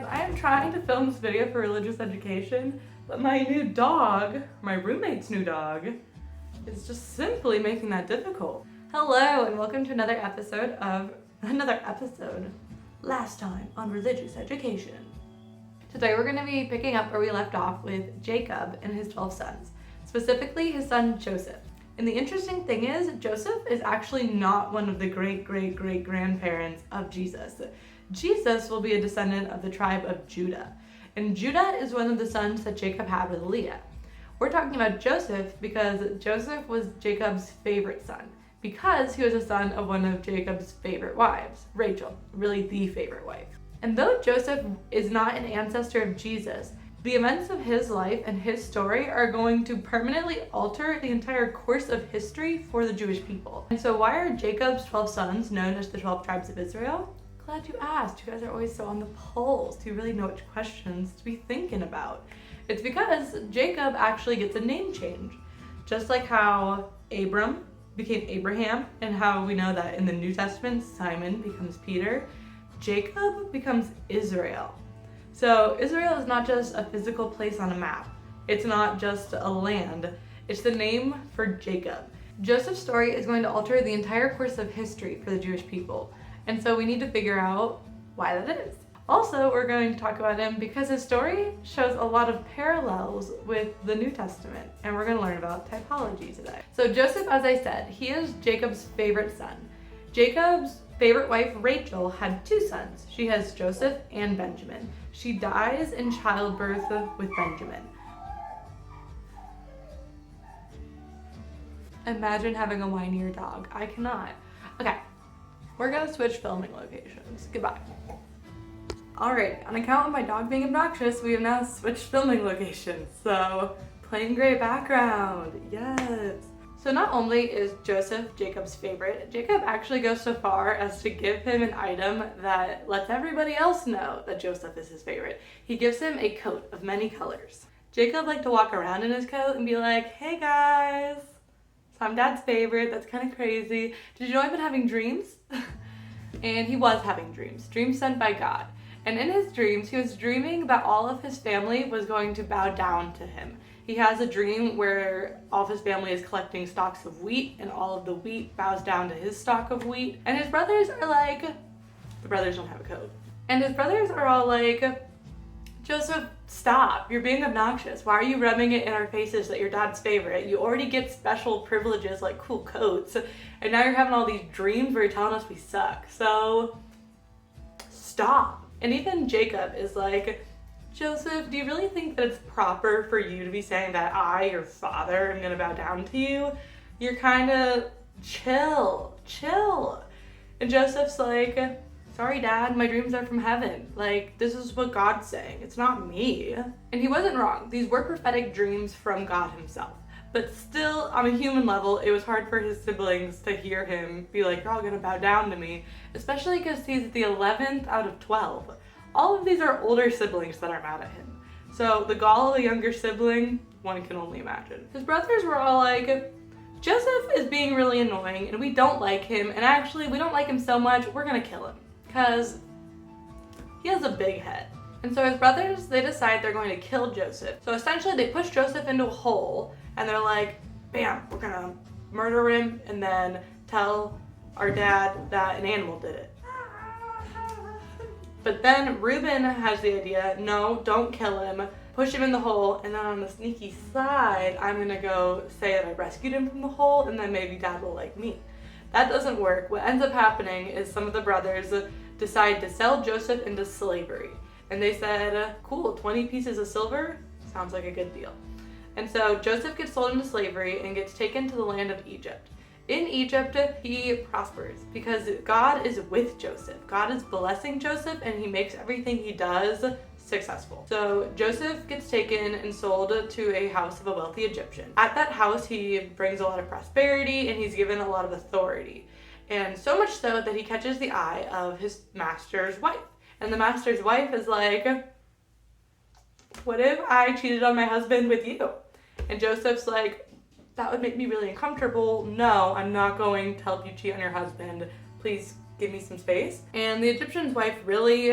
I am trying to film this video for religious education, but my new dog, my roommate's new dog, is just simply making that difficult. Hello, and welcome to another episode, last time on religious education. Today we're going to be picking up where we left off with Jacob and his 12 sons, specifically his son Joseph. And the interesting thing is, Joseph is actually not one of the great-great-great-grandparents of Jesus. Jesus will be a descendant of the tribe of Judah. And Judah is one of the sons that Jacob had with Leah. We're talking about Joseph because Joseph was Jacob's favorite son, because he was a son of one of Jacob's favorite wives, Rachel, really the favorite wife. And though Joseph is not an ancestor of Jesus, the events of his life and his story are going to permanently alter the entire course of history for the Jewish people. And so why are Jacob's 12 sons known as the 12 tribes of Israel? Glad you asked. You guys are always so on the pulse. You really know which questions to be thinking about. It's because Jacob actually gets a name change. Just like how Abram became Abraham, and how we know that in the New Testament, Simon becomes Peter, Jacob becomes Israel. So Israel is not just a physical place on a map. It's not just a land. It's the name for Jacob. Joseph's story is going to alter the entire course of history for the Jewish people. And so we need to figure out why that is. Also, we're going to talk about him because his story shows a lot of parallels with the New Testament, and we're going to learn about typology today. So Joseph, as I said, he is Jacob's favorite son. Jacob's favorite wife, Rachel, had two sons. She has Joseph and Benjamin. She dies in childbirth with Benjamin. Imagine having a whinier dog. I cannot. Okay, we're gonna switch filming locations. Goodbye. Alright, on account of my dog being obnoxious, we have now switched filming locations. So, plain gray background, yes. So not only is Joseph Jacob's favorite, Jacob actually goes so far as to give him an item that lets everybody else know that Joseph is his favorite. He gives him a coat of many colors. Jacob liked to walk around in his coat and be like, hey guys, so I'm dad's favorite, that's kind of crazy. Did you know I've been having dreams? And he was having dreams sent by God. And in his dreams, he was dreaming that all of his family was going to bow down to him. He has a dream where all of his family is collecting stalks of wheat, and all of the wheat bows down to his stalk of wheat. And his brothers are like, the brothers don't have a code. And his brothers are all like, Joseph, stop, you're being obnoxious. Why are you rubbing it in our faces that you're dad's favorite? You already get special privileges like cool coats, and now you're having all these dreams where you're telling us we suck. So, stop. And even Jacob is like, Joseph, do you really think that it's proper for you to be saying that I, your father, am gonna bow down to you? You're kind of chill. And Joseph's like, sorry dad, my dreams are from heaven. Like, this is what God's saying, it's not me. And he wasn't wrong, these were prophetic dreams from God himself. But still, on a human level, it was hard for his siblings to hear him be like, you're all gonna bow down to me, especially because he's the 11th out of 12. All of these are older siblings that are mad at him. So the gall of a younger sibling, one can only imagine. His brothers were all like, Joseph is being really annoying and we don't like him, and actually we don't like him so much, we're gonna kill him. Because he has a big head. And so his brothers, they decide they're going to kill Joseph. So essentially they push Joseph into a hole and they're like, bam, we're gonna murder him and then tell our dad that an animal did it. But then Reuben has the idea, no, don't kill him, push him in the hole, and then on the sneaky side, I'm gonna go say that I rescued him from the hole, and then maybe dad will like me. That doesn't work. What ends up happening is some of the brothers decide to sell Joseph into slavery. And they said, cool, 20 pieces of silver? Sounds like a good deal. And so Joseph gets sold into slavery and gets taken to the land of Egypt. In Egypt, he prospers because God is with Joseph. God is blessing Joseph and he makes everything he does successful. So Joseph gets taken and sold to a house of a wealthy Egyptian. At that house, he brings a lot of prosperity and he's given a lot of authority. And so much so that he catches the eye of his master's wife. And the master's wife is like, what if I cheated on my husband with you? And Joseph's like, that would make me really uncomfortable. No, I'm not going to help you cheat on your husband. Please give me some space. And the Egyptian's wife really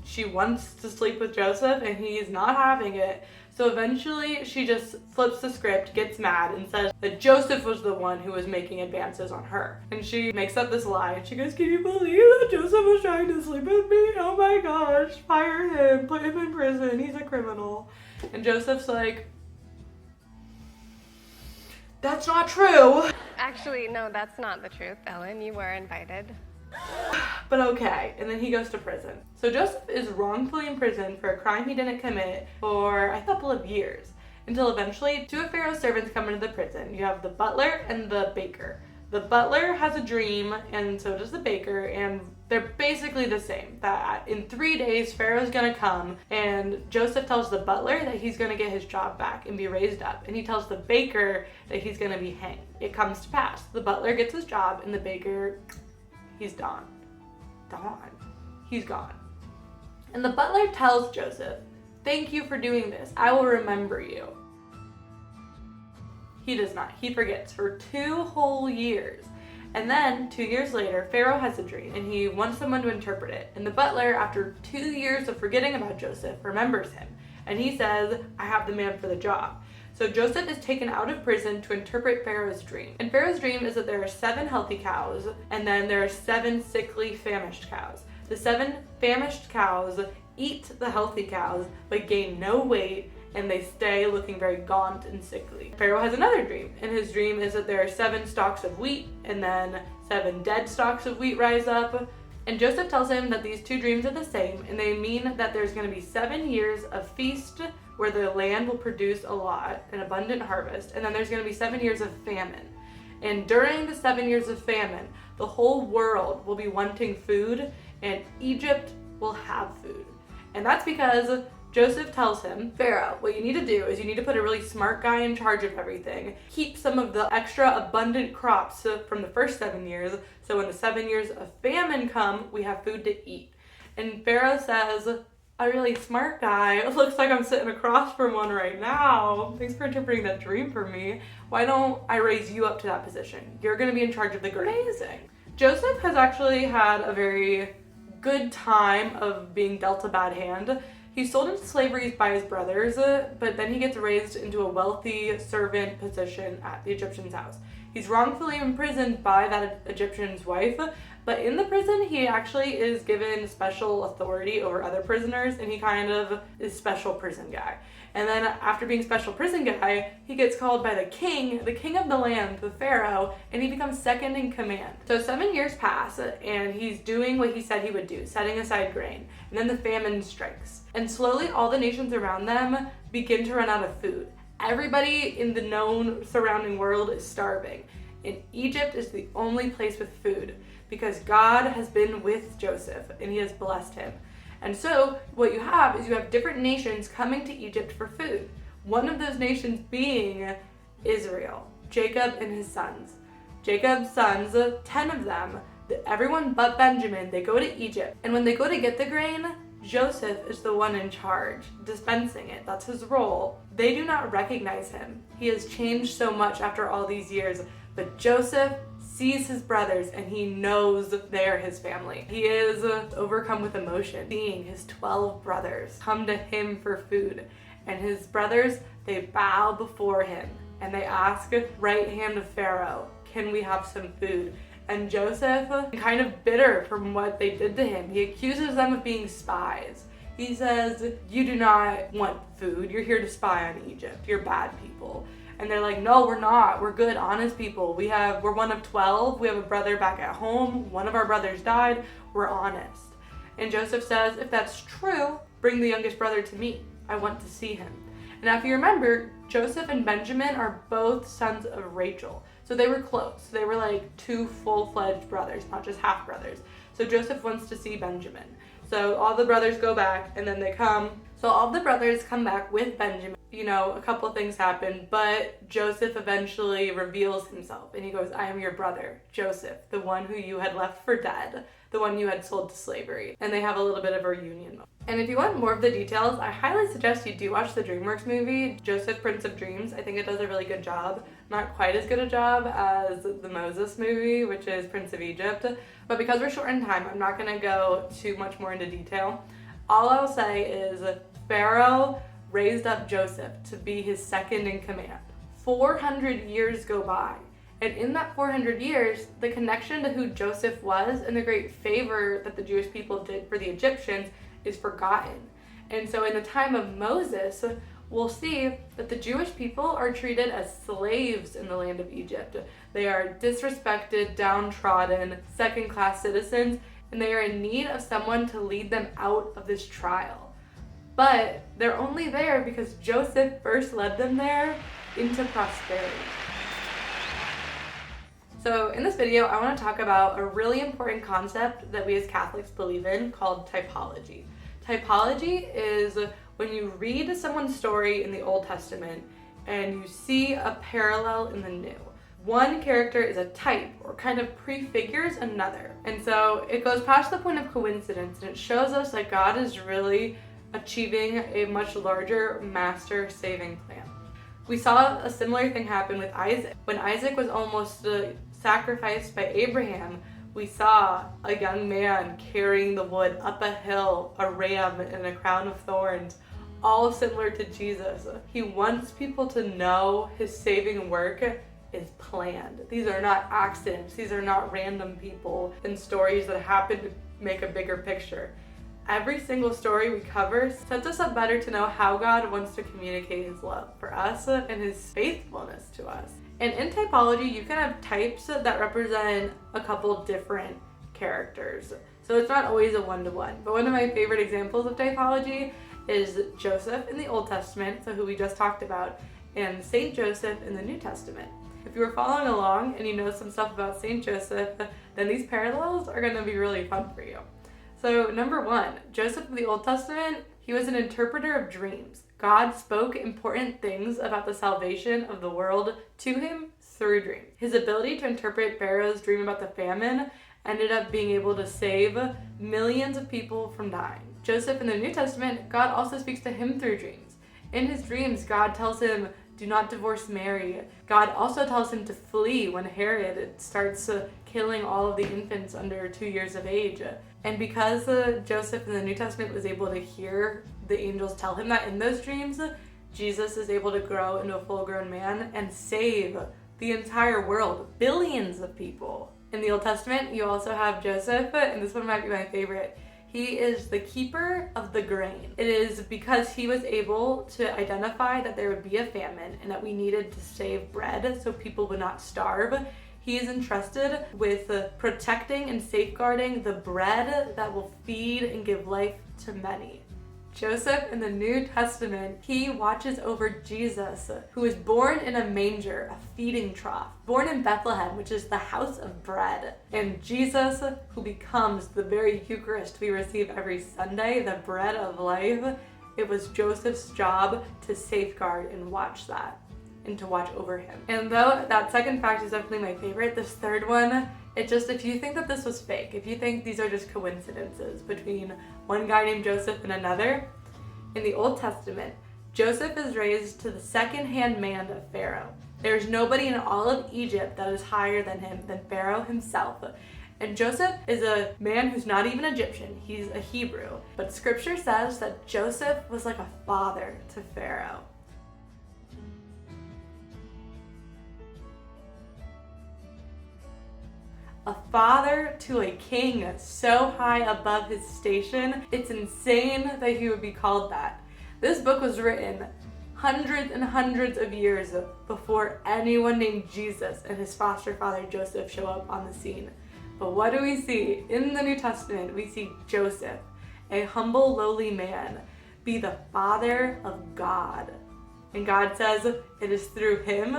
she wants to sleep with Joseph and he's not having it. So eventually she just flips the script, gets mad, and says that Joseph was the one who was making advances on her. And she makes up this lie and she goes, can you believe that Joseph was trying to sleep with me? Oh my gosh, fire him, put him in prison, he's a criminal. And Joseph's like, that's not true. Actually, no, that's not the truth, Ellen. You were invited. But okay, and then he goes to prison. So Joseph is wrongfully imprisoned for a crime he didn't commit for a couple of years, until eventually two of Pharaoh's servants come into the prison. You have the butler and the baker. The butler has a dream, and so does the baker, and they're basically the same. That in 3 days, Pharaoh's gonna come, and Joseph tells the butler that he's gonna get his job back and be raised up, and he tells the baker that he's gonna be hanged. It comes to pass. The butler gets his job, and the baker, he's gone. He's gone. And the butler tells Joseph, thank you for doing this. I will remember you. He does not. He forgets for 2 whole years. And then 2 years later, Pharaoh has a dream and he wants someone to interpret it. And the butler, after 2 years of forgetting about Joseph, remembers him. And he says, I have the man for the job. So Joseph is taken out of prison to interpret Pharaoh's dream. And Pharaoh's dream is that there are 7 healthy cows, and then there are 7 sickly, famished cows. The 7 famished cows eat the healthy cows, but gain no weight, and they stay looking very gaunt and sickly. Pharaoh has another dream, and his dream is that there are 7 stalks of wheat, and then 7 dead stalks of wheat rise up. And Joseph tells him that these 2 dreams are the same, and they mean that there's going to be 7 years of feast where the land will produce a lot, an abundant harvest, and then there's going to be 7 years of famine. And during the 7 years of famine, the whole world will be wanting food, and Egypt will have food. And that's because Joseph tells him, Pharaoh, what you need to do is you need to put a really smart guy in charge of everything, keep some of the extra abundant crops from the first 7 years, so when the 7 years of famine come, we have food to eat. And Pharaoh says, a really smart guy. It looks like I'm sitting across from one right now. Thanks for interpreting that dream for me. Why don't I raise you up to that position? You're gonna be in charge of the grazing. Joseph has actually had a very good time of being dealt a bad hand. He's sold into slavery by his brothers, but then he gets raised into a wealthy servant position at the Egyptian's house. He's wrongfully imprisoned by that Egyptian's wife, but in the prison, he actually is given special authority over other prisoners, and he kind of is special prison guy. And then after being special prison guy, he gets called by the king of the land, the Pharaoh, and he becomes second in command. So 7 years pass, and he's doing what he said he would do, setting aside grain. And then the famine strikes. And slowly, all the nations around them begin to run out of food. Everybody in the known surrounding world is starving. And Egypt is the only place with food, because God has been with Joseph and he has blessed him. And so what you have is you have different nations coming to Egypt for food. One of those nations being Israel, Jacob and his sons. Jacob's sons, 10 of them, everyone but Benjamin, they go to Egypt. And when they go to get the grain, Joseph is the one in charge, dispensing it. That's his role. They do not recognize him. He has changed so much after all these years, but Joseph sees his brothers and he knows they are his family. He is overcome with emotion, seeing his 12 brothers come to him for food. And his brothers, they bow before him and they ask, right hand of Pharaoh, can we have some food? And Joseph, kind of bitter from what they did to him, he accuses them of being spies. He says, you do not want food, you're here to spy on Egypt, you're bad people. And they're like, no, we're not. We're good, honest people. We're one of 12. We have a brother back at home. One of our brothers died. We're honest. And Joseph says, if that's true, bring the youngest brother to me. I want to see him. And now if you remember, Joseph and Benjamin are both sons of Rachel. So they were close. They were like 2 full-fledged brothers, not just half brothers. So Joseph wants to see Benjamin. So all the brothers go back and then they come. So all the brothers come back with Benjamin. You know, a couple things happen, but Joseph eventually reveals himself and he goes, I am your brother, Joseph, the one who you had left for dead, the one you had sold to slavery. And they have a little bit of a reunion moment. And if you want more of the details, I highly suggest you do watch the DreamWorks movie, Joseph, Prince of Dreams. I think it does a really good job. Not quite as good a job as the Moses movie, which is Prince of Egypt. But because we're short in time, I'm not gonna go too much more into detail. All I'll say is Pharaoh raised up Joseph to be his second in command. 400 years go by, and in that 400 years, the connection to who Joseph was and the great favor that the Jewish people did for the Egyptians is forgotten. And so in the time of Moses, we'll see that the Jewish people are treated as slaves in the land of Egypt. They are disrespected, downtrodden, second-class citizens, and they are in need of someone to lead them out of this trial. But they're only there because Joseph first led them there into prosperity. So in this video, I want to talk about a really important concept that we as Catholics believe in called typology. Typology is when you read someone's story in the Old Testament and you see a parallel in the New. One character is a type or kind of prefigures another. And so it goes past the point of coincidence and it shows us that God is really achieving a much larger master saving plan. We saw a similar thing happen with Isaac. When Isaac was almost sacrificed by Abraham, we saw a young man carrying the wood up a hill, a ram and a crown of thorns, all similar to Jesus. He wants people to know his saving work is planned. These are not accidents. These are not random people and stories that happen to make a bigger picture. Every single story we cover sets us up better to know how God wants to communicate his love for us and his faithfulness to us. And in typology, you can have types that represent a couple different characters. So it's not always a one-to-one. But one of my favorite examples of typology is Joseph in the Old Testament, so who we just talked about, and Saint Joseph in the New Testament. If you were following along and you know some stuff about Saint Joseph, then these parallels are going to be really fun for you. So number one, Joseph in the Old Testament, he was an interpreter of dreams. God spoke important things about the salvation of the world to him through dreams. His ability to interpret Pharaoh's dream about the famine ended up being able to save millions of people from dying. Joseph in the New Testament, God also speaks to him through dreams. In his dreams, God tells him, do not divorce Mary. God also tells him to flee when Herod starts killing all of the infants under 2 years of age. And because Joseph in the New Testament was able to hear the angels tell him that in those dreams, Jesus is able to grow into a full-grown man and save the entire world, billions of people. In the Old Testament, you also have Joseph, and this one might be my favorite. He is the keeper of the grain. It is because he was able to identify that there would be a famine and that we needed to save bread so people would not starve. He is entrusted with protecting and safeguarding the bread that will feed and give life to many. Joseph in the New Testament, he watches over Jesus, who is born in a manger, a feeding trough, born in Bethlehem, which is the house of bread. And Jesus, who becomes the very Eucharist we receive every Sunday, the bread of life, it was Joseph's job to safeguard and watch that, and to watch over him. And though that second fact is definitely my favorite, this third one, if you think that this was fake, if you think these are just coincidences between one guy named Joseph and another, in the Old Testament, Joseph is raised to the second-hand man of Pharaoh. There's nobody in all of Egypt that is higher than him, than Pharaoh himself. And Joseph is a man who's not even Egyptian, he's a Hebrew. But scripture says that Joseph was like a father to Pharaoh. A father to a king so high above his station, it's insane that he would be called that. This book was written hundreds and hundreds of years before anyone named Jesus and his foster father Joseph show up on the scene. But what do we see? In the New Testament, we see Joseph, a humble, lowly man, be the father of God. And God says, it is through him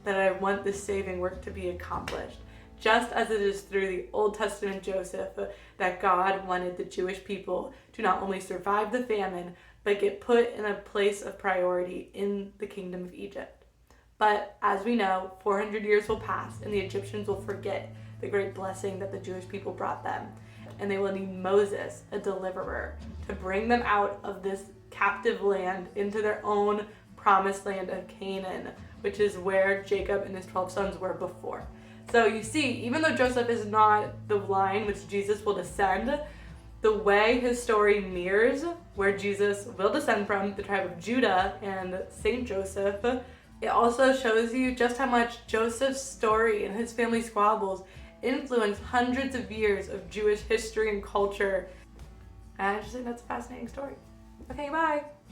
that I want this saving work to be accomplished. Just as it is through the Old Testament Joseph that God wanted the Jewish people to not only survive the famine, but get put in a place of priority in the kingdom of Egypt. But as we know, 400 years will pass and the Egyptians will forget the great blessing that the Jewish people brought them. And they will need Moses, a deliverer, to bring them out of this captive land into their own promised land of Canaan, which is where Jacob and his 12 sons were before. So you see, even though Joseph is not the line which Jesus will descend, the way his story mirrors where Jesus will descend from, the tribe of Judah and Saint Joseph. It also shows you just how much Joseph's story and his family squabbles influenced hundreds of years of Jewish history and culture. And I just think that's a fascinating story. Okay, bye.